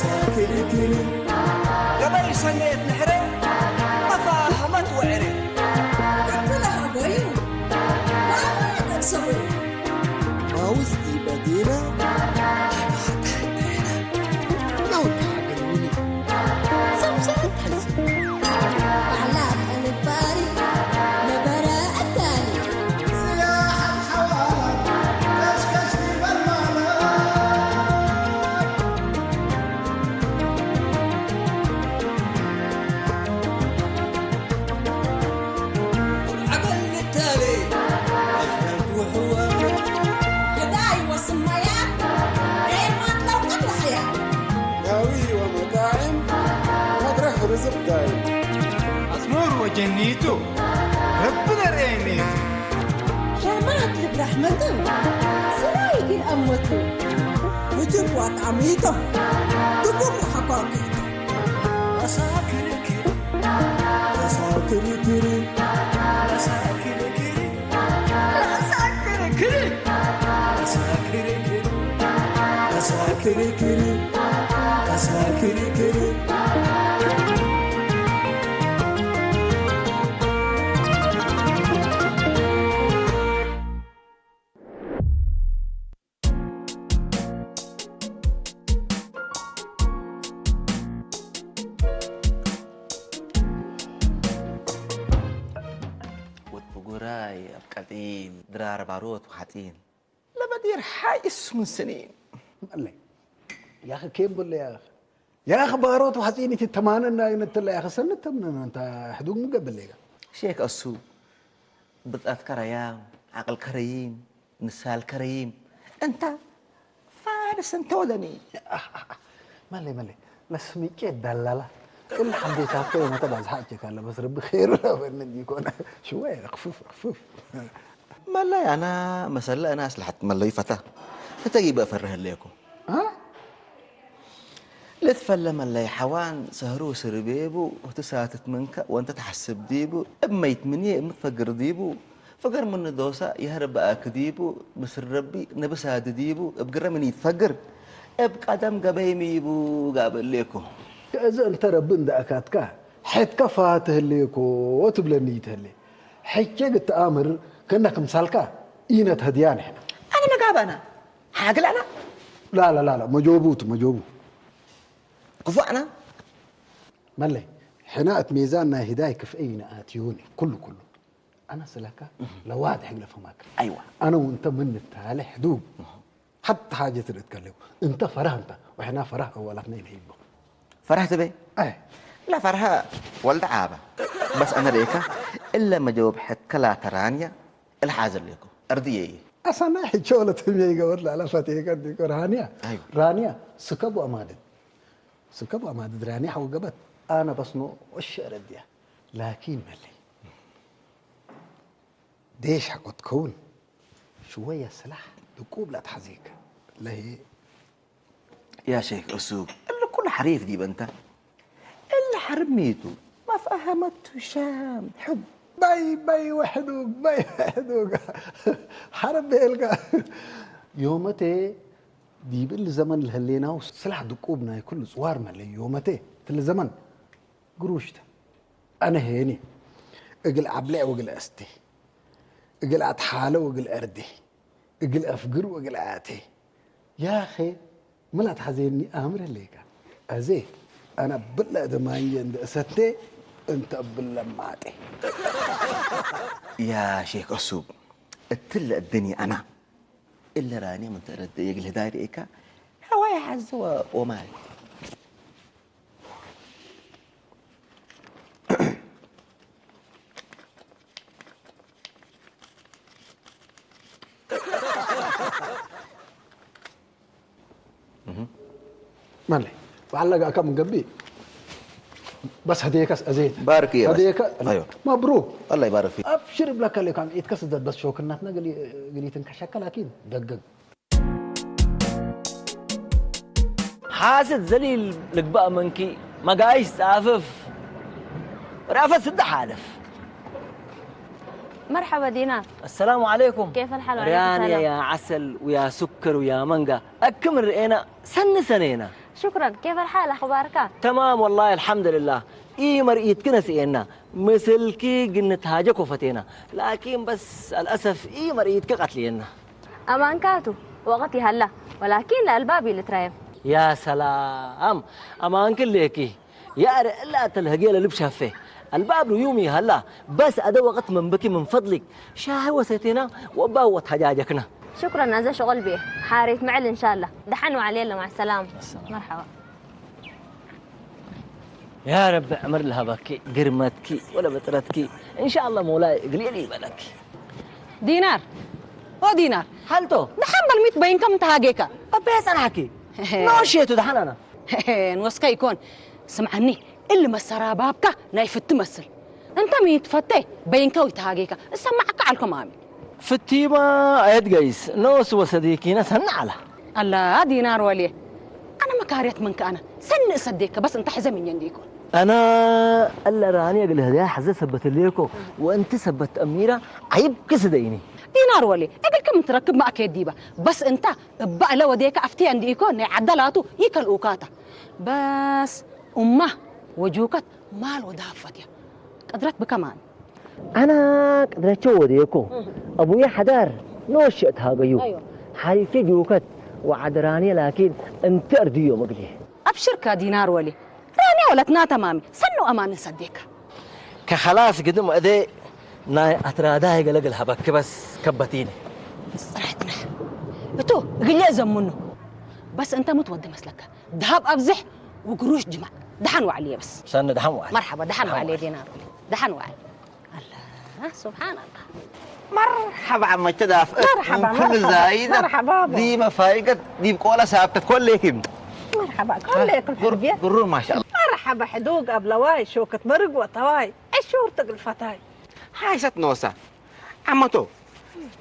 كري قبل سنة نحري ما فاهمت وعري قبلها بيو ما تكسبوا ما وزدي بدينا رزق دايم أسمور وجنيتو ربنا رأينيتو شامات لك رحمته سرايك الأموته وجب وطعميته تقوم حقاقيته رساكر كري رساكر كري رساكر كري رساكر كري رساكر كري رساكر كري رساكر كري أبقاتين درار باروت وحاتين لا بدير حاي اسم سنين مالي يا أخي كيف بقول يا أخي يا أخي باروت وحاتين تتمانى إن أنت يا أخي سنة تمنى أنت حدوق مقبل ليك شيك أسو بتأذكر أيام عقل كريم نسال كريم أنت فارس أنت ودني مالي لسمي كي دلالة كل حد تعطيه ما تبع حاجتك هلا بس ربي خير من يكون شوية خفوف ما لا أنا مسألة أنا أصلحت ما اللي فتجيب أفرها ليكم ها لتفل ما اللي حوان سهرو سربيبو وتساتت منك وأنت تحسب ديبو أما يتمني أما تفقر ديبو فقر من الدوسة يهرب أكديبو بس ربي نبس هاد ديبو أبقر من يتفقر أبقى دم قبيمي بو قابل ليكم إذا أنت ربنا دعكاتك حيت كفاته ليكو وتبلنيته لي حكي تآمر كأنك مسالكا إينة هديان هنا أنا ما قاب أنا حاقل أنا لا مجوبو كفو أنا مالي حناءة ميزاننا هدايك في أين آتيوني كله أنا سلكا لواد حقل فماك أيوة أنا وأنت من التالي حدوب حتى حاجة تتكلم أنت فرح أنت وإحنا فرح أول اثنين هيبو فرحت بي؟ أي لا فرحة ولد عابة بس أنا ريكا إلا ما جاوب حد كلا ترانيا الحاضر لكم أرضية أصلا حجولة ميجا ولا على فتيك ديك رانيا أيوة رانيا سكبوا أمادد رانيا حوقبت أنا بس نو وش أرديها لكن ملي ديش حقو تكون شوية سلاح دكوب لا تحزيك لا هي يا شيخ أسوق إلا كل حريف دي بنت إلا حرميته ما فهمت شام حب باي وحدوق حرب بيلقى يومتي دي بالزمن اللي هليناه سلاح دكوبنا كل صوار مالي يومتي تل زمن قروشته أنا هيني اقل عبلاء وقل أستي اقل أتحاله وقل أردي اقل أفقر وقل آتي يا أخي ملا تحزيني آمر الليكا أزي أنا بلا دمائي عند أستي أنت بلا ماتي يا شيخ أسوق اتل الدنيا أنا إلا راني من ترد يقل هداير إيكا هواي حز ومال مالي وعلق كم قبي بس هديك أزيد بارك يا هديك أيوة مبروك الله يبارك فيك أبشر بلك اللي كان يتكسد بس شو كنا قلي تنكشك لكن دقق حاسد زليل لك بقى منكي ما قايش سافف رافت سد حالف مرحبا دينا السلام عليكم كيف الحال؟ ريان يا عسل ويا سكر ويا مانجا أكمل رئينا سنة سنينا شكرا. كيف الحال أخبارك؟ تمام والله الحمد لله. إيه مرئيت كنا سئنا مثل كي قلت هاجك وفتينا، لكن بس الأسف إيه مرئيت كقتلينا. أمان كاتو وقتي هلا، ولكن لألبابي اللي ترايم. يا سلام أمان كليكي يا لا تلهقي اللي بشافه الباب يومي هلا، بس أدا وقت من بكي من فضلك شاهي وسيتنا وباوت حجاجكنا. شكرا. هذا شغل بيه حاريت معل إن شاء الله. دحن وعلينا مع السلامة. مرحبا. يا رب عمر لها بكي قرمتكي ولا بترتكي إن شاء الله مولاي قليلي بالك. دينار دينار حالته دحن بالميت بين كم تهاجيكا بس أنا حكي نوشيتو دحن أنا نوسكا يكون سمعني اللي مسرا بابك نايف تمثل انت ميت فتي بين كوي تهاجيكا سمعك على الكمامي فتيما عيد قيس نوس وصديقينا سن على الله دينار وليه انا ما كاريت منك انا سن صديقك بس انت حزه من ينديكم أنا ألا راني أقول هذا حزة سبت ليكو وأنت سبت أميرة عيب كسديني دينار ولي اقل كم تركب معك يديبه بس انت بقى لو ديك افتي عندي يكون عدلاته يكل اوكاتا بس امه وجوكت مال ودافتيا قدرت بكمان أنا قدرت شو ديكو أبويا حدار نوشت هاجيو ايوه حي في جوكت وعدراني لكن أنت أرديو مقلي ابشر كدينار ولي راني ولتنا تمامي سنو امان صديقك كخلاص قدم أدي ناي أترادها يقلق الهبك بس كبتيني صرحتنا بتو قلي زمنه بس انت متودي مسلك ذهب ابزح وقروش جمع دحن وعليه بس سنة دحن وعلي مرحبا دحن وعليه دينار ولي دحن وعلي الله سبحان الله مرحبا عم تدافع مرحبا كل زايدة مرحبا دي مفايقة دي بقولة ثابتة كلكم مرحبا كلكم حربية قرور ما شاء الله مرحبا حدوق أبلواي شوكة مرق وطواي الشهور تقل فتاي هاي ست نوسة عمتو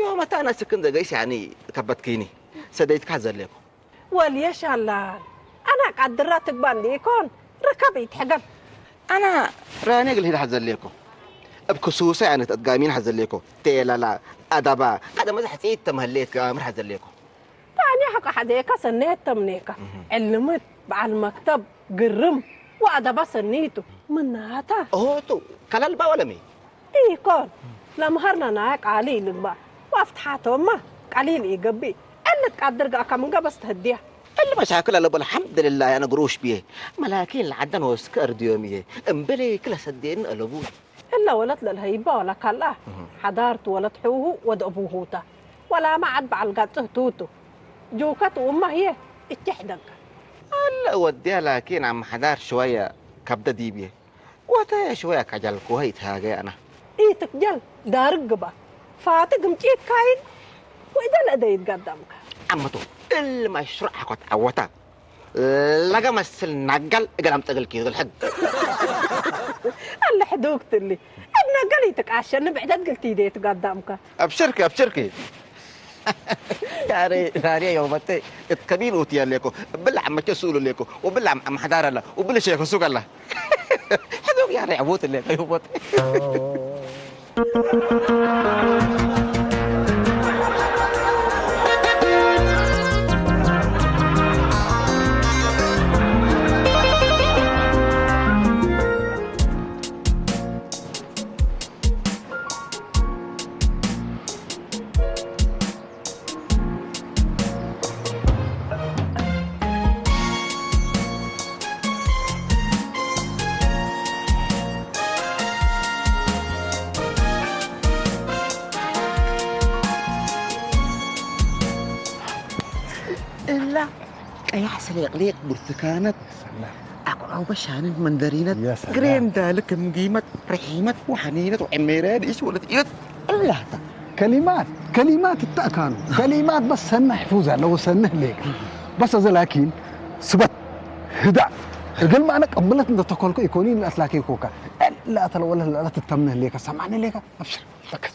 يوم متى أنا سكن دقيش يعني كبتكيني سديت كحزر لكم وليش الله أنا قدراتك بانديكون ركب يتحقب أنا راني أقول هيدا حزر لكم بخصوصي يعني تتقامين حزر لكم تيلا لا أدبا هذا ما حسيت تمهليت كامر حزر لكم يعني حق حديكا سنيت تمنيكا علمت على المكتب قرم وأدبا سنيته من هاتا أوه كلال با ولا مي إيه كون لما هرنا ناك علي لقبا وافتحاته ما قليل يقبي اللي تقدر كم قبس تهديها المشاكل اللي الحمد لله أنا قروش بيه ملاكين العدن وسكر ديوميه امبلي كلا سدين ألبوه إلا ولد للهيبة ولا كلا حضارت ولد حوه ود أبوهوتا ولا ما عد بعلقاته توتو جوكت وأمه هي اتحدق هلا وديها لكن عم حدار شوية كبدة ديبيه وتا شوية كجل كويت هاجي أنا إيه تكجل دار الجبا فاتق مجيت كاين وإذا لا يتقدمك عمتو المشروع حقت عوتا لقى مسل نقل قلم تقل كيد الحد اللي حدوقت اللي ابن قليتك عشان بعدت قلتي دي تقدمك أبشركي يا يومتي اتكبيل اوتيا ليكو بالله عم تسولو ليكو وبالله عم حدار الله وبالله شيخ سوق الله هذوك يا رعبوت اللي يومتي لا أي حسن يقليق برتكانت أو بشان مندرينة يا سلام. قرين ذلك مقيمة رحيمة وحنينة وعميرات إيش ولا إيه الله كلمات التأكانو كلمات بس سنة حفوزها لو سنة ليك بس إذا لكن سبت هدع قل ما أنا قبلت أنت تقولك يكونين الأسلاكي كوكا لا أتلا ولا لا تتمنى ليك سمعني ليك أبشر ركز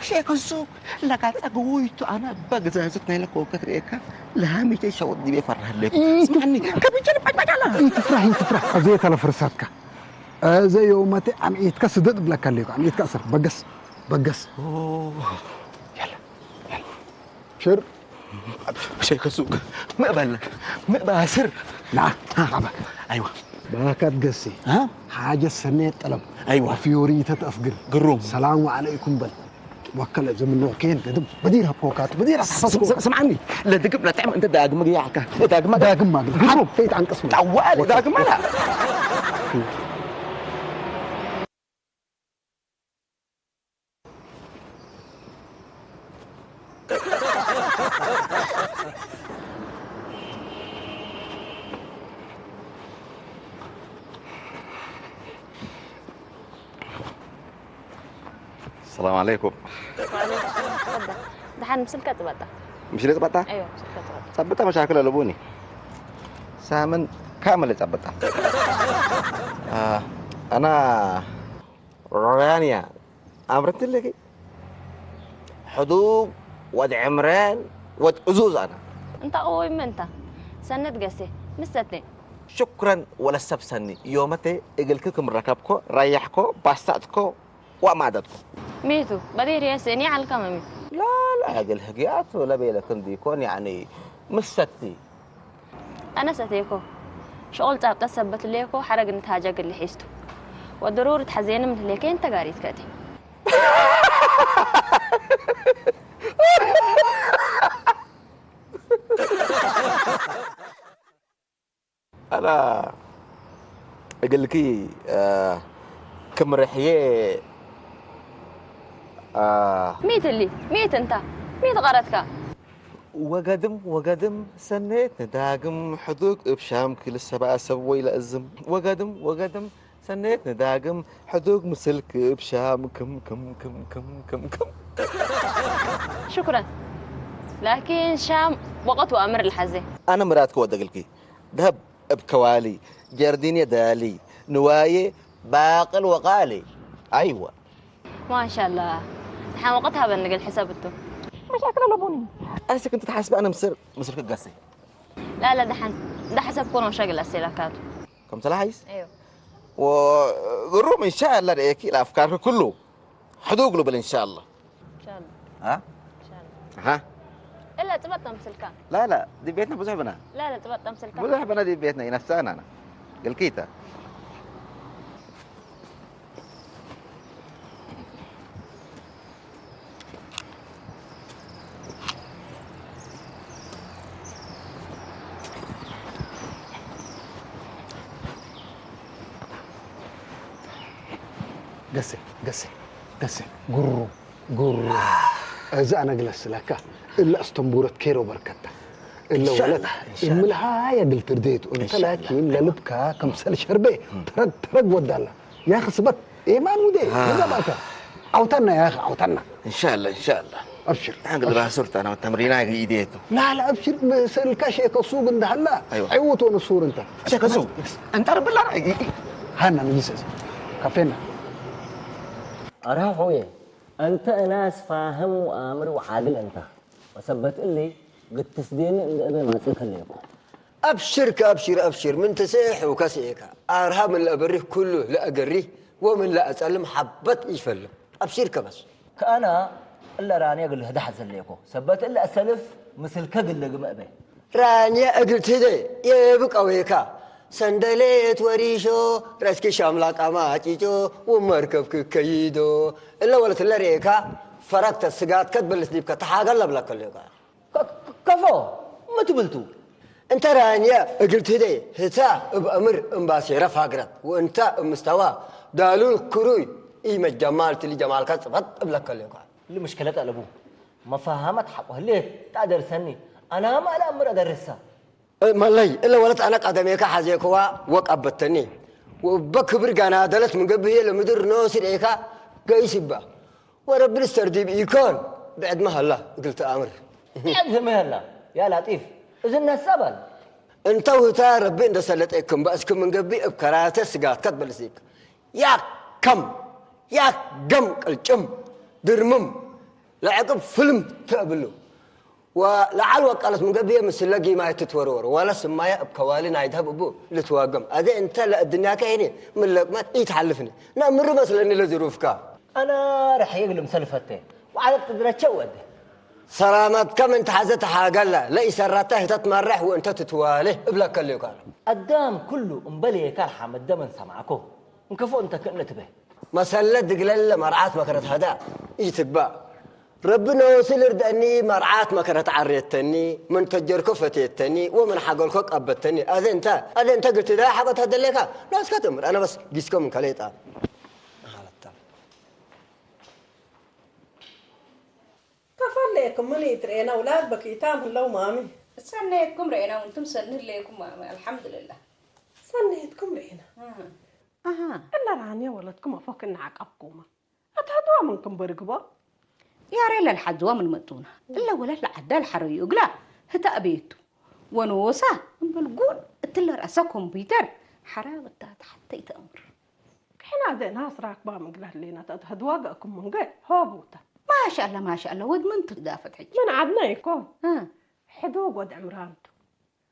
شيخ السوق لقد أقويت أنا بقزازتنا لك وكثريكا لها ميتي شوط دي بيفرح لك اسمعني كبي جلب عجلة تفرح أزيت على فرصتك زي يومتي عم يتكسر ضد بلاك الليك عم يتكسر بقص أوه يلا شر شيخ السوق مقبل سر. نعم ايوه باكات قسي ها حاجة سنة طلب أيوة. وفيوري تتأفقل قروم السلام عليكم بل وكل زمن وكين قدم بديرها بوكات بديرها سمعني لا تقب لا تعمل انت داقم ياك داقم ما قروم فيت عن قسمي تعوال داقم لا السلام عليكم. وعليكم السلام. تفضل. دحين مسلكة تبطة. مش اللي تبطة؟ ايوه مسلكة تبطة. ثبتها مشاكل لبوني. سامن كامل ثبتها. أنا رانيا أمرت لك حدوق ود عمران ود عزوز أنا. انت قوي من انت. سند قسي مستني. شكرا ولا سبسني يومتي اجلكم ركبكو ريحكو باستاتكو ومعدتكو ميتو بدير يا سيني على الكمامي. لا اجل هجيات ولا بيلكن ديكون يعني مستي انا ستيكو شغل تعب تثبت ليكو حرق نتاجك اللي حيستو وضرورة تحزين من ليك انت قاريت كاتي. انا اقول لك كم رحيه ميت اللي ميت انت ميت غرتك وقدم سنيت نداقم حدوق بشام كل السبع سوي لأزم وقدم سنيت نداقم حدوق مسلك بشام كم شكرا لكن شام وقت وامر الحزين. انا مراتك ودقلكي ذهب بكوالي جردين يدالي نوايه باقل وقالي ايوه ما شاء الله. الحين وقتها بنقل حسابته. مشاكل لبوني انا كنت تحاسب انا مصر قاسي. لا دحين ده حسب كون وشغل الاسئله كاتو. كم تلاحظ؟ ايوه وقروم ان شاء الله رأيكي الافكار كله حدوق له ان شاء الله. ان شاء الله. ها؟ ان شاء الله. ها؟ الا تبقى تمسلكان. لا دي بيتنا بزحبنا. لا تبقى تمسلكان. بزحبنا دي بيتنا نفسنا انا. قلكيتا. قسي قرو إذا أنا جلس لك إلا اسطنبورة كيرو بركتة إلا ولد الملها يا قلت رديت وأنت لكن للبكا كم سال شربي ترق ودالله يا أخي صبت إيمان ودي ماذا بقى عوتنا يا أخي عوتنا إن شاء الله أبشر أنا قد صرت أنا والتمرين هاي إيديته لا أبشر سال الكاشيك السوق عند هلا أيوة عوت ونصور أنت شيخ السوق أنت رب الله هنا نجلس كافينا أراه أنت ناس فاهم وآمر وعاقل أنت وثبت لي قد تسدين إن أنا ما تخليكم. أبشر من تسيح وكسيك أرها من الأبريه كله لا أقريه ومن لا أسلم حبت يفلم أبشرك بس كأنا إلا راني أقول له دحز ليكو ثبت إلا أسلف مثل كقل لقمة به راني أقلت هدي يبك أويكا سندليت وريشو راسكي شاملاك أماتيجو ومركبك كيدو إلا ولا تلريكا فرقت السقات كتب السليبكا تحاقلب لك الليكا كفو ما تبلتو انت رانيا قلت هدي هتا بأمر امباسي رفع قرد وانت مستوى دالول كروي ايمة جمال تلي جمال كتبت ابلك الليكا اللي مشكلة أبوه ما فهمت حقه ليه تقدر سني أنا ما الأمر أدرسها مالي إلا ولد أنا قدميك حزيكوا وقبتني وبكبر قانا دلت من قبل لمدر نوسر إيكا قيسبا ورب الاسترديب إيكون بعد ما هلا قلت أمر بعد ما هلا يا لطيف إذن السبل انت وتا ربي اند سلطيكم باسكم من قبل بكراته سقات كتبل سيك يا كم يا قم قلچم درمم لعقب فيلم تقبلوا ولعل وقالت من قبل مسلقي ما تتورور ولا سمايا بكوالين عيدها ابو لتواقم هذا انت الدنيا كايني من ما يتحلفني نمر مثلا لظروفك أنا رح يقلم سلفتين وعلى قدرة شود سلامات كم انت حزت حاجلا لا يسرته تتمرح وانت تتواله بلا كل قال الدام كله مبلي كان حمد دم سمعكو انكفو انت كنت به مسألة دقلل مرعات ما كانت هذا يتبع ربنا وصل ردني مرعات ما كانت عريتني من تجركو فتيتني ومن حقلكو قبتني هذا انت قلت ذا حقت هذا لك ناس كتمر انا بس قيسكم من كليتا كفليكم من يترينا اولاد بكيتام لو مامي سنيتكم رينا وانتم سنين ليكم الحمد لله سنيتكم رينا اها الا رانيا ولدكم افك نعقبكم اتهدوا منكم برقبه يا ريلا الحجوة من متونة إلا ولا العدال حري يقلا هتا أبيتو ونوسا بلقون تلا رأسا كمبيوتر حراغ التات حتى يتأمر حنا ذي ناس راكبة من قله لينا تهدواقكم من قل هابوتا ما شاء الله ما شاء الله ودمنتو دافت حجي من عدنا يكون ها حدوق ود عمرانتو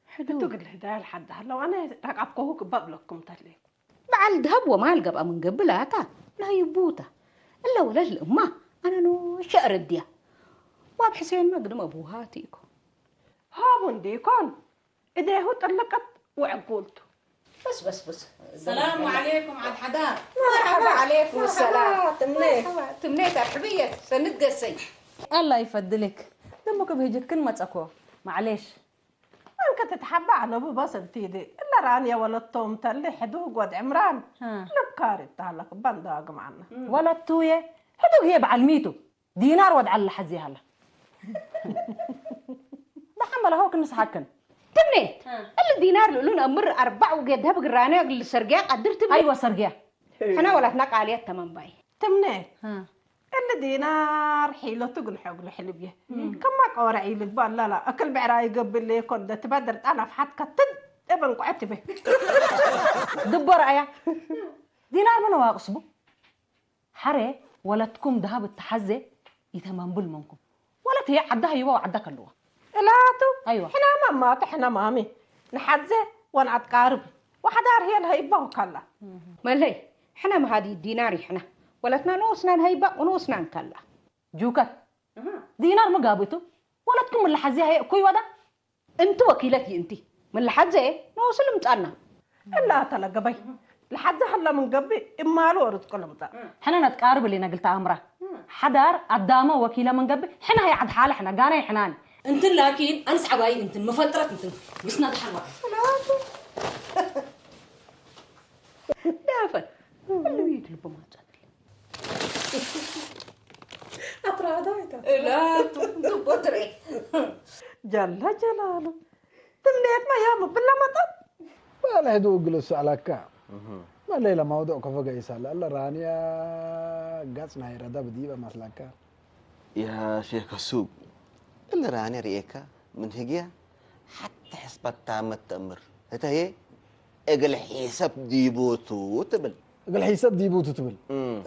حدوق تقول الهداية لحد هلا وانا راكبكوك بابلكم تليك بعل ذهب وما القبقى من قبلاتا لا يبوتا إلا ولا الأمة أنا نو شعر الديا واب حسين ما قدم أبوها تيكو هابون ديكون إذا هو طلقت وعقولته بس السلام عليكم عاد حدار مرحبا عليكم السلام تمنيت تمنيت أرحبية سند قسي الله يفضلك دمك بهجك كلمة أكو معليش أنك تتحبى على أبو بصل تيدي إلا رانيا ولا الطوم تلي حدوق ود عمران لبكاري تهلك بنداق معنا ولا التوية هدوك هي بعلميتو دينار ود على الحزي هلا بحمل هوك الناس حكن تمنيت اللي دينار لون أمر 4 وقد هبق الرانية اللي سرقيا قدرت أيوة سرقيا حنا ولا هناك عليها التمام باي تمنيت اللي دينار حيلو تقول حقل حلبيه كم قورع يلك بان لا أكل بعراي قبل لي كنت تبدر أنا في حد كتد ابن قعدت به دبر أيا دينار من واقصبه حري ولا تكون ذهب التحزي يتمام منكم ولا تهي عدها يوا وعدك اللوا لاتو أيوة حنا ماما احنا مامي نحزي ونعد قارب وحدار هي الهيبة وكلا مالهي حنا ما هذه الدينار حنا ولتنا نوسنا الهيبة ونوسنا نكلا جوكت دينار ما قابته ولا تكون من الحزي هي كوي ودا انت وكيلتي انت من الحزي نوصل متقنا لا تلقى بي لحد هلا من قبل إما له رد كل متى حنا نتقارب اللي نقلت أمره حدار قدامه وكيله من قبل حنا هي عد حاله حنا قانا حنان انت لكن انس عباين انت مفلترت انت بس نضحك دافت اللي يطلب ما تقدر أطرادايتا لا تبطري جل جلاله تمنيت ما يا بالله مطر ولا هدوء جلس على كا ما ليلة موضوع كفاك يسال الله رانيا قصنا يردا بديبة مسلكا يا شيخ السوق اللي راني ريكا من هجيا حتى حسبت تامت تأمر هتا هي اقل حساب ديبوتو تبل اقل حساب ديبوتو تبل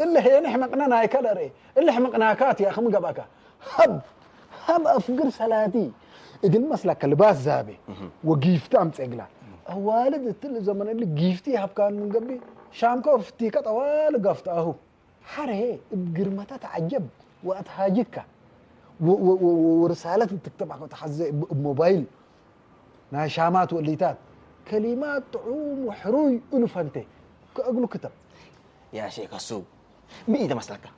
اللي هي نحمقنا ناي كلر اللي حمقنا كات يا اخي من قباكا هب افقر سلاتي اقل مسلك لباس زابي وقيفت امس اقلا والد التل زمن اللي جيفتي هب كان من قبل شامكو فتيكا طوال قفت اهو حره بقرمتها تعجب واتهاجك ورسالة تكتب على تحزي بموبايل ناشامات والليتات كلمات تعوم وحروي ألفنتي أقول كتب يا شيخ السوق مين ده مسلكة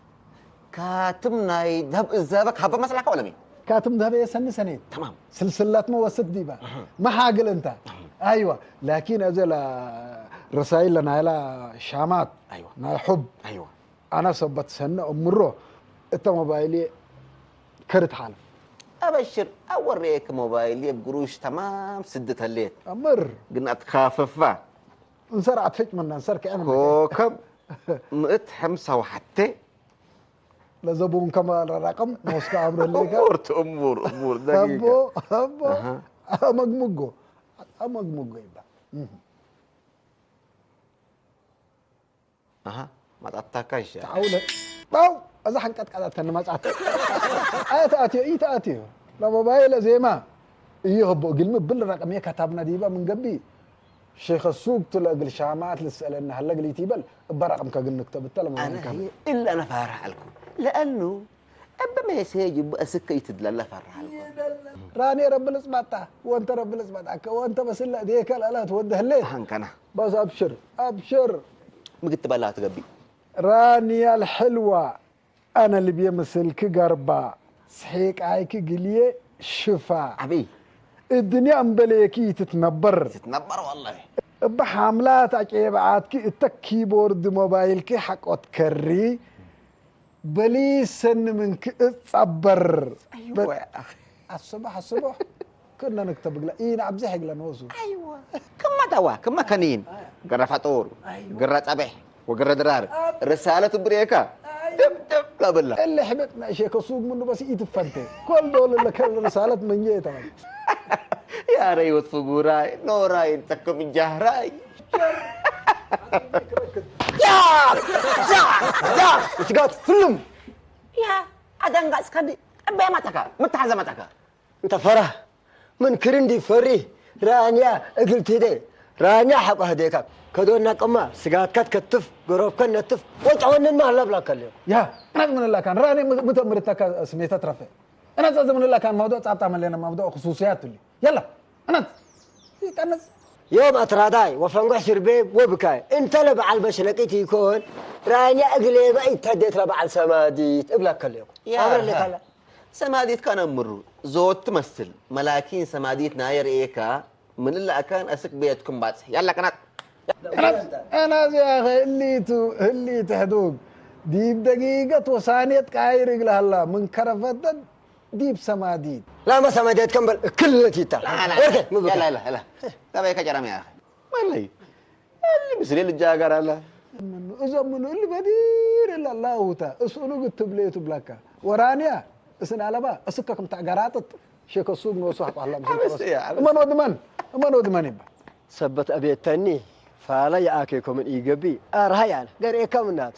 كاتمنا يذهب الزابك هبا مسلكة ولا مين كاتم ذهب يا سنين تمام سلسلات موسط ديبا ما حاقل انت ايوه لكن اجل رسائل لنا لا شامات ايوه نا حب ايوه انا صبت سنه امره انت موبايلي كرت حالف ابشر اوريك موبايلي بقروش تمام سدت الليل امر قلنا تخاففه انسرعت فيك من انسر كأنا كوكب مئت حمسة وحتى لزبون كمال الرقم موسكا عمر الليكا امور دقيقة أبو أمقمقو يبا ما تتكاش تعاولة باو أذا حقت قاعدة تنمات آتي لما بايلة زي ما يهبو قلمي بالرقم كتابنا ديبا من قبي شيخ السوق تلاقي الشامات لسأل إن هلا قليتي بل برقم كقول نكتب التلم أنا هي إلا أنا فارح لكم لأنه أبا ما يسيجي بأسكة يتدلل فرح راني رب الاسمعتا وانت رب الاسمعتا وانت بس الا ديك لا توده ليه هنكنا بس ابشر ابشر ما قلت بلا تقبي راني الحلوة انا اللي بيمثلك قربا صحيك عايك قليه شفا أبي الدنيا امبليكي تتنبر والله بحملات عقيبعاتك التكيبورد موبايلك حق وتكري بليس سن منك اتصبر أيوة يا أخي الصبح كنا نكتب له إيه عبد زحق لنوزو أيوة كم دوا كم كنين قرر فطور قرر صبح وقرر درار رسالة بريكا تب لا بالله اللي حبتنا شيء كسوق منه بس يتفنتي كل دول اللي كان رسالة من جيه طبعا يا ريوت فقوراي نوراي تكو من جهراي يا سقط فيلم يا ada enggak sekali embe mataka mutahaza mataka انت فرح من كرندي فري رانيا قلت دي رانيا حق هديك كدونا قما سقات كتف غروب كنتف وجعون ما لبلا كله يا انا من الله كان راني متمرتك سميتها ترفع انا زي من الله كان موضوع صعب تعمل لنا موضوع خصوصيات لي يلا انا يتنس يوم اتراداي وفنقح سربيب وبكاي انت لبع البشلقيت يكون رانيا اقليبا يتهديت لبع السماديت ابلا كله يا سماديت كان امرو زوت تمثل ملاكين سماديت ناير ايكا من اللي كان اسك بيتكم بعد يلا كانت انا يا اخي اللي تهدوق ديب دقيقة وثانية قاير يقول الله من كرفتن ديب سماديت لا ما سماديت كمبل كل تيتا لا لا كيف كجرم يا اخي والله اللي مسلي الجاقر الله اذا من اللي بدير الا الله وتا اسونو كتب لي تبلاكا ورانيا اسن علبا اسككم تاغاراتت شيكو سوق نو صح الله من ودمن يبا سبت ابي التاني فلا ياكيكم من ايجابي ارهيان غيركم نات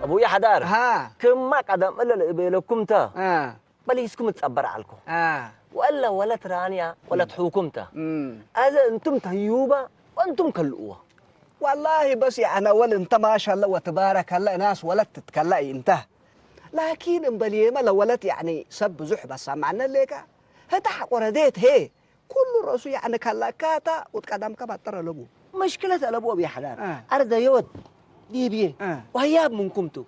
ابويا حدار ها كما قدم الا بيلكم تا بليسكم تصبر عليكم ولا ولا ترانيا ولا تحوكمتا هذا انتم تهيوبه وانتم كلؤوه والله بس يعني اول انت ما شاء الله وتبارك الله ناس ولد تتكلئي انت لكن امبليمه لولت يعني سب زحبه سمعنا ليك هتحق ورديت هي كل راسو يعني كلاكاتا وتقدم كبطر لبو مشكله الابو ابي حلال ارد يود ديبي وهياب منكمتو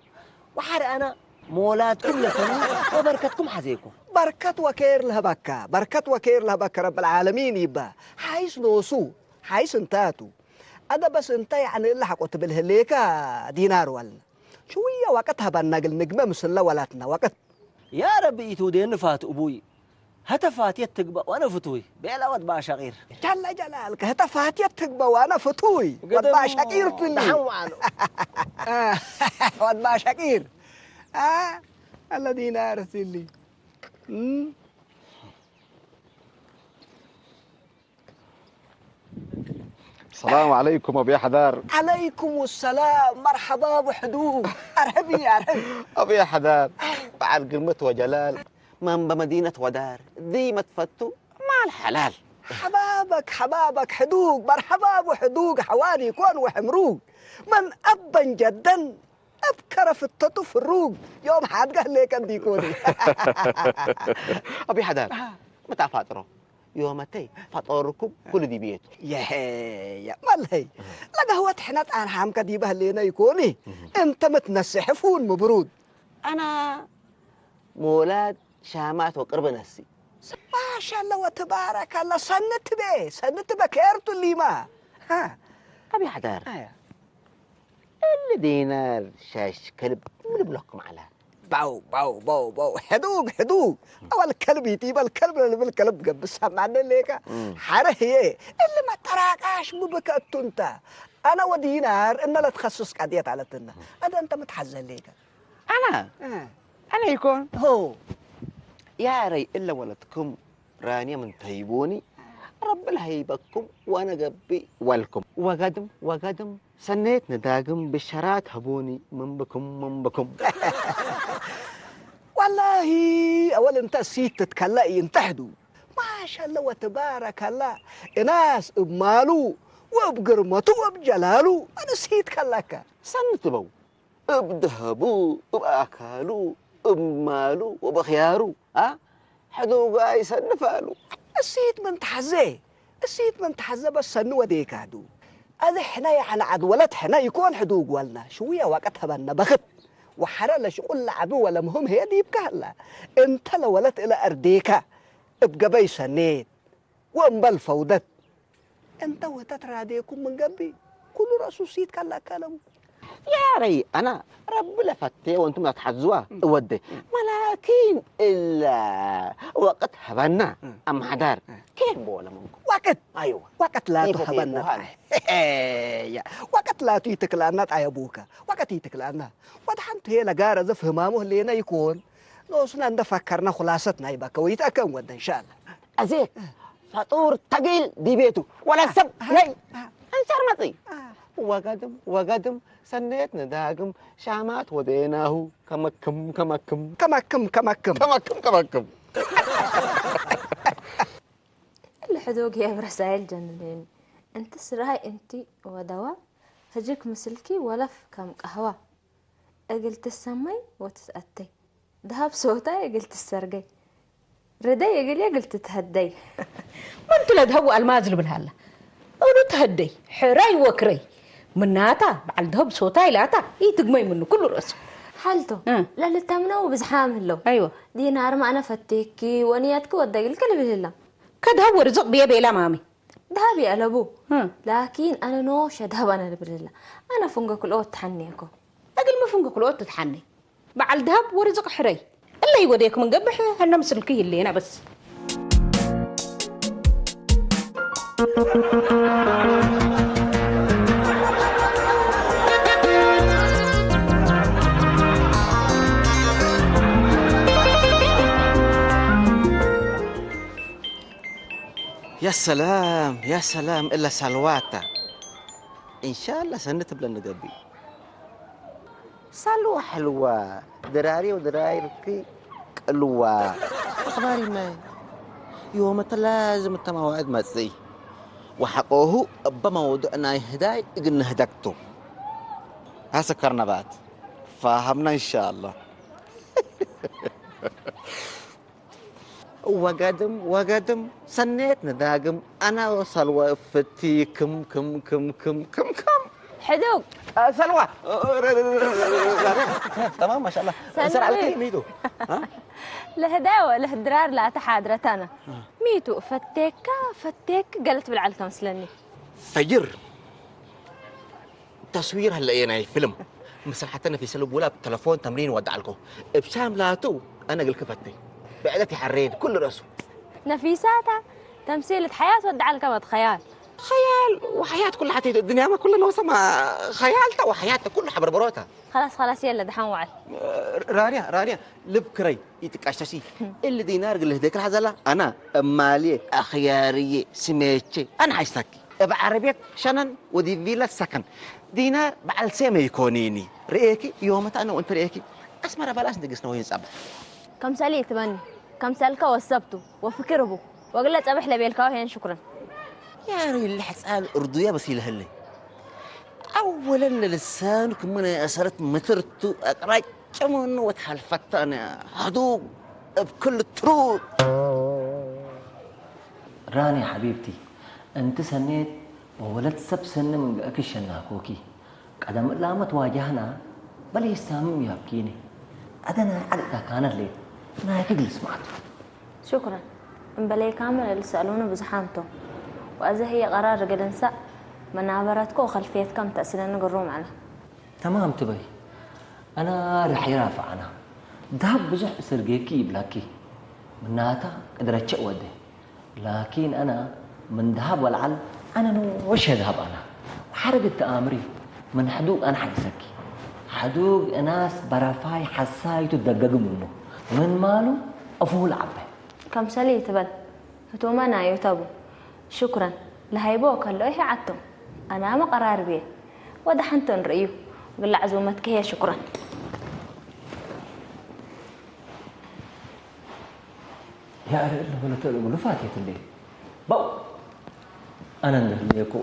وحر انا مولات كل سنه وبركتكم حزيكم بركة وكير لها بكا بركة وكير لها بكا رب العالمين يبا حيث نوسو حيث انتاتو أنا بس انت يعني اللي حقوت بالهليكا دينار ولا شوية وقتها بنقل نجمة مسلا ولاتنا وقت يا ربي يتودين فات أبوي هتفات يتقبى وأنا فتوي بيلا ود با شغير جل جلالك هتفات يتقبى وأنا فتوي ود با شقير تلي ود با شقير الذين أرسلي السلام عليكم ابي حدار عليكم السلام مرحبا بحدود ارحبي ارحبي ابي حدار بعد قمة وجلال من بمدينة ودار ذي ما تفتوا مع الحلال حبابك حدوق مرحبا بحدوق حوالي كون وحمروق من أبا جدا أبكر في التطف الروق يوم حد قال لي كان ديكوني أبي حدار متى فاطره يومتي فطوركم كل دي بيته يا مالهي لا قهوة حنات أنا حام كديبه لينا يكوني أنت متنسحفون مبرود أنا مولاد شامات وقرب نسي ما شاء الله وتبارك الله سنت بكيرتو اللي ما ها أبي حدار اللي دينار شاش كلب من بلوكم على باو حدوق اول كلب يتيب الكلب اللي بالكلب قبس معنا ليك حرهي اللي ما تراقاش ببكتو انت انا ودينار ان لا تخصص قضيت على تنا هذا انت متحزن ليك انا يكون هو يا ري الا ولدكم رانيا من تهيبوني رب الهيبكم وانا قبي والكم وقدم سنيت نداقم بالشرات هبوني من بكم والله اول انت سيت تتكلئي انتحدوا ما شاء الله وتبارك الله ناس بمالو وبقرمته وبجلاله أنا نسيت كلك سنتبو بذهبو بأكالو بمالو وبخيارو ها حدو قاي سنفالو نسيت من تحزي نسيت من تحزي بس سنو وديك هدو هذا حنا يعني عد ولد حنا يكون حدوق ولنا شوية وقتها بنا بخت وحرا لا شغل لعبو ولا مهم هي دي بكهلا انت لو ولدت الى ارديكا ابقى بي سنيت وانبل فودت انت وتترى ديكم من قبي كل راسو سيد كلا كلام يا ري انا رب لفتي وانتم لا تحزوا ودي ولكن الا وقت هبنا ام حدار كيف بولا منكم وقت ايوه وقت لا تهبنا وقت لا تيتكلانات يا ابوك وقت يتكلانات ودحنت هي لقارة زف همامه اللي هنا يكون لو سنان فكرنا خلاصتنا يبقى كويت اكون ود ان شاء الله ازيك فطور ثقيل دي بيته ولا سب ني انسر مطي وقدم سنيتنا داقم شامات وديناه كمكم كمكم كمكم كمكم كمكم كمكم الحدوق يا برسائل جننين انت سراي انت ودواء هجيك مسلكي ولف كم قهوة قلت السمي وتتأتي ذهب صوتها قلت السرقي ردي يقول قلت تهدي ما انت لا تهوى المازل بالهلا انا تهدي حراي وكري مناتا بعد ذهب صوتها لاتا تقمي منه كل راسه حالته لا لتمنه وبزحام له ايوه دينار ما انا فتيكي ونياتك ودقي الكلب لله كده هو رزق بيا مامي ذهبي ألبو لكن أنا نوش ذهب أنا بالله أنا فنقك الأوت تحنيكم أقل ما فنقك الأوت تحني بعد ذهب ورزق حري الله يوديك من قبح هنا مسلكيه اللي هنا بس يا سلام يا سلام إلا سلواتا إن شاء الله سنتب لنا قبي سلوى حلوة دراري ودرايركي قلوة أخباري ما يوم لازم التموعد ما تسي وحقوه بموضوعنا يهداي قلنا هدكتو هسكرنا بعد فهمنا إن شاء الله وقدم سنيتنا داقم أنا وسلوى فتي كم حدوق سلوى تمام ما شاء الله سر على كيف ميدو لهداوة لهدرار لا تحادرتنا ميتو فتيك قالت بالعلكم سلني فجر تصوير هلا يعني فيلم مثل حتى في سلوب ولا بتلفون تمرين ودعلكم بسام لاتو أنا قلت فتي بعدتي حرين كل راسه نفيساتها تمثيلة حياة ودع لك خيال وحياة كل حتى الدنيا ما كلها نوصل ما خيالتها وحياتها كلها حبربروتها خلاص يلا دحين وعد رانيا لبكري يتكاششي اللي دينار قال هديك الحزلة أنا مالية أخيارية سميتشي أنا عايزتكي بعربية شنن ودي فيلا سكن دينار بعد سيما يكونيني رأيكي يومتها أنا وأنت رأيكي أسمر بلاش نقصنا وين صبح كم سالي تبني كم سالك وصبته وفكره وقلت أبح لبيلكا هين شكرا يا ري اللي حسأل أردويا بس يلهلي أولا لسانك من أسرت مترتو أقرأ كمون وتحلفت أنا هدوء بكل الطرق راني حبيبتي أنت سنيت وولد سب سنة من أكش الناكوكي قدم لا ما تواجهنا بل يستامم يبكيني أدنا عدتها كانت لي ما تجلس معك شكرا مبلي كامل اللي سألونا بزحامته وإذا هي قرار قدنسا منابرتكو وخلفيتكم تأسلنا قروم على تمام تبي أنا رح يرافع أنا ذهب بجح سرقيكي بلاكي من ناتا قدرت ودي لكن أنا من ذهب والعل أنا وش ذهب أنا حرقت تآمري من حدوق أنا حقسكي حدوق ناس برافاي حساي تدقق منه من ماله أفول عبه كم سلي تبل هتومنا يتابو شكرا لهيبوك اللي هي عدتم أنا ما قرار بيه ودحنتن رأيه قل عزومتك هي شكرا يا أري إلا ولا تقول فاتية الليل بو أنا ندهليكو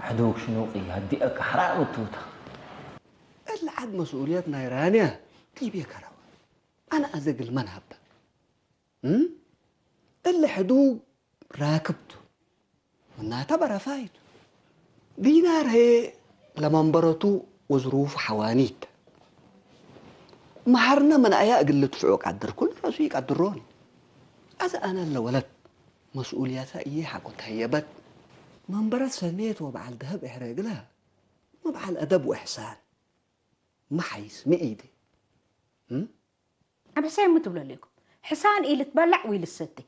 حدوك شنوقي هديك حرام التوتة اللي عاد مسؤوليتنا يا رانيا طيب يا كرو أنا أزق المنهب اللي حدوق راكبته ونعتبر فايد دينار هي لمنبرته وظروف حوانيت مهرنا من أياء قلة فعوق عدر كل راسي يقدروني أذا أنا اللي ولد مسؤولياتها إيه حقو تهيبت منبرت سميت وبعل ذهب إحراق لها ما بعل أدب وإحسان ما حيس ما إيدي أنا بس عم تقول لكم حسان إيه تبلع ويل الستة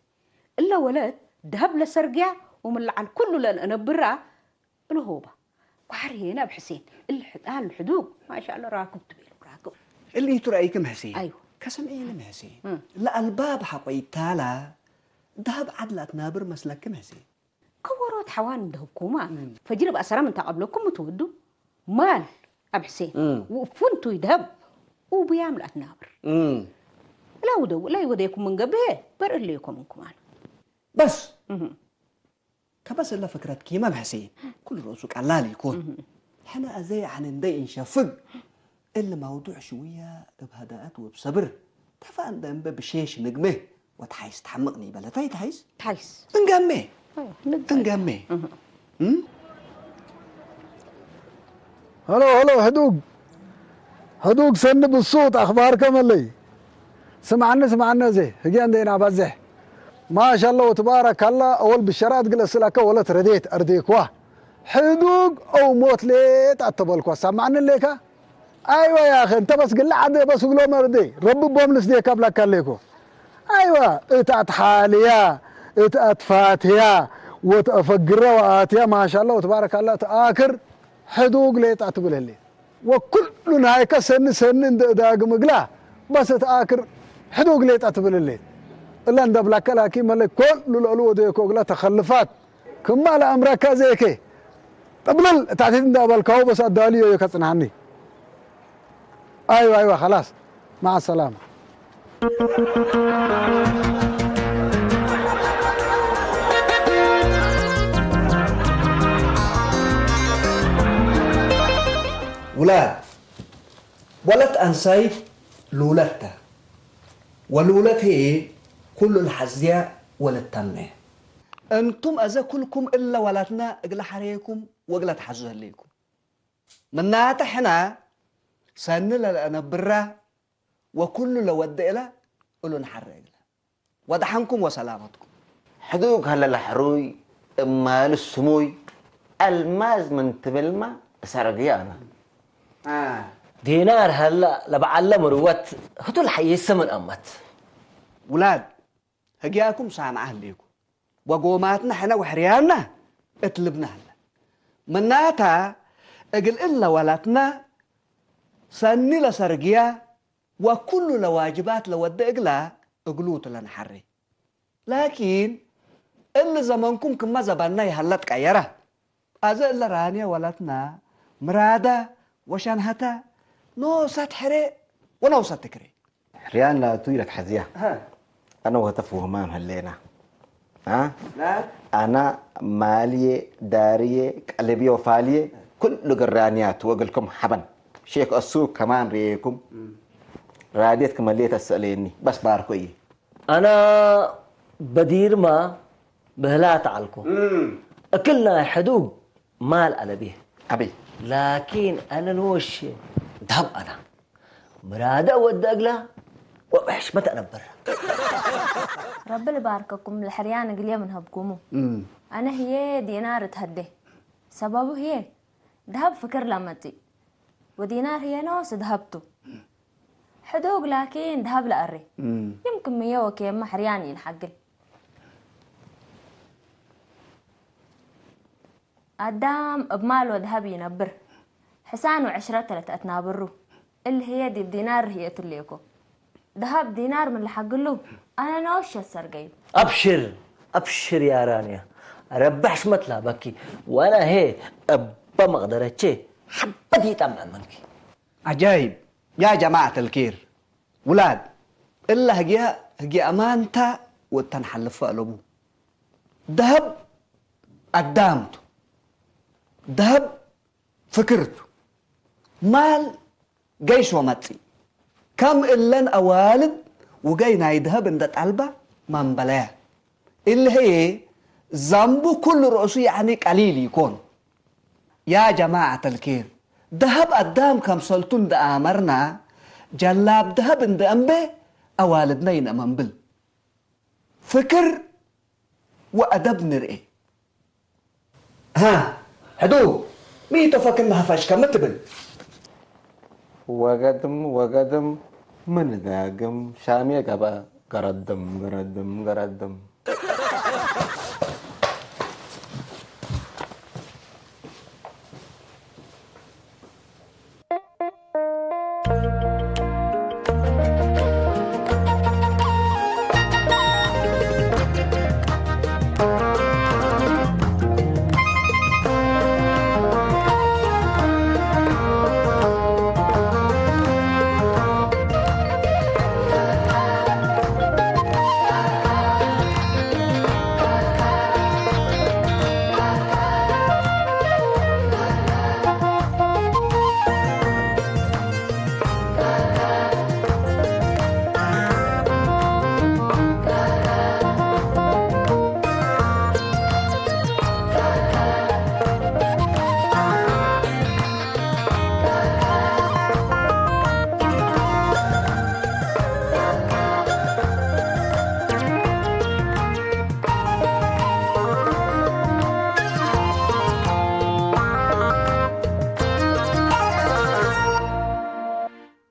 إلا ولد ذهب لسرقع ومن عن كله لأن أنا برا الهوبة وحرينا بحسين أهل الحدوق ما شاء الله راكبت بيه راكب اللي ترأيكم حسين أيوه كسم إيه حسين لا الباب حقيتالا ذهب عدلة نابر مسلكم حسين كورات حوان دهبكما فجينا بأسرة من تقبلكم وتودوا مال أب حسين وفنتوا يذهب وبيعمل أتنابر لا ودو لا يوديكم من قبله برق ليكم منكم أنا بس كبس إلا فكرة كيما بحسين كل رأسك علالي يكون حنا أزاي عن ندي نشفق إلا موضوع شوية بهداءات وبصبر تفان دم بشيش نجمه وتحيس تحمقني بلا تحيس نجمه نجمه هلو هدوق سن بالصوت أخباركم اللي سمعنا زي هجي عندنا بزح ما شاء الله وتبارك الله أول بالشرات قل السلاكة ولا ترديت أرديكوا حدوق أو موت ليت أتبالكوا سمعنا ليكا أيوة يا أخي أنت بس قل عدي بس قلوا مردي رب بوملس دي قبل كليكو أيوة إتأت حاليا إتأت فاتيا وتفقر وآتيا ما شاء الله وتبارك الله تآكر حدوق ليت أتبال اللي وكل نهاية سن داق مقلا بس تآكر حدوق ليت أتبال اللي إلا ندب لك لكن ملك كل الألوة ديكو قلا تخلفات كما لأمريكا زيكي طبل تعتيد ندب الكو بس الداليو يكسن عني أيوة خلاص مع السلامة ولد أنساي لولته ولولته هي كل الحزياء وللتمه أنتم أذا كلكم إلا ولدنا أقل حريكم وأقل تحزوها ليكم من ناتحنا سنلا لأنا برا وكل لو ود إلا قلوا نحرق له ودحنكم وسلامتكم حدوق هلا الحروي مال السموي الماز من تبلما سرقيانا دينار هلا لبعلم روت هتو الحي السمن أمت ولاد هجياكم سامع أهليكم وقوماتنا حنا وحرياننا اتلبنا هلا مناتها اقل إلا ولاتنا سني لسرقيا وكل لواجبات لود اقلا اقلوت لنحري لكن اللي زمانكم كما زباننا يهلت كايرة أزا إلا رانيا ولاتنا مرادة وشانهتا نوسات حري ونوسات تكري حريان لا طويلك حزية أنا وهتفوه مام هلينا لا أنا مالية دارية قلبية وفالية كل قرانيات وأقلكم حبن شيك السوق كمان ريكم راديتكم اللي تسأليني بس باركو إيه أنا بدير ما بهلات علكم أكلنا حدوق مال على به أبي لكن أنا نوش ذهب أنا مرادة ودقلة وحشمة أنا برا ربنا يبارككم الحريان قليا من هبكمو أنا هي دينار تهدي سببه هي ذهب فكر لمتي ودينار هي نوس ذهبته حدوق لكن ذهب لأري يمكن ميوك يما حريان ينحقل قدام بمال وذهب ينبر حسان وعشرة تتنابروا اللي هي دي بدينار هي تليكو ذهب دينار من اللي حقله أنا نوش السرقين أبشر يا رانيا ربحش مطلع بكي وأنا هي أبا مقدرتشي حبتي تمام منك عجايب يا جماعة الكير ولاد إلا هجي أمانتا وتنحلف ألبو ذهب قدامته ذهب فكرته مال جيش ومتي كم إلن أوالد وجاينا يذهب عند قلبه من بلاه اللي هي ذنبه كل رؤوسه يعني قليل يكون يا جماعة الخير ذهب قدام كم سلطون ده أمرنا جلاب ذهب عند أنبه أوالدنا ينأمن بل فكر وأدب نرئي ها هدو مي تفكر انها فاشكة ما تبن وقدم من داقم شامية قبا قردم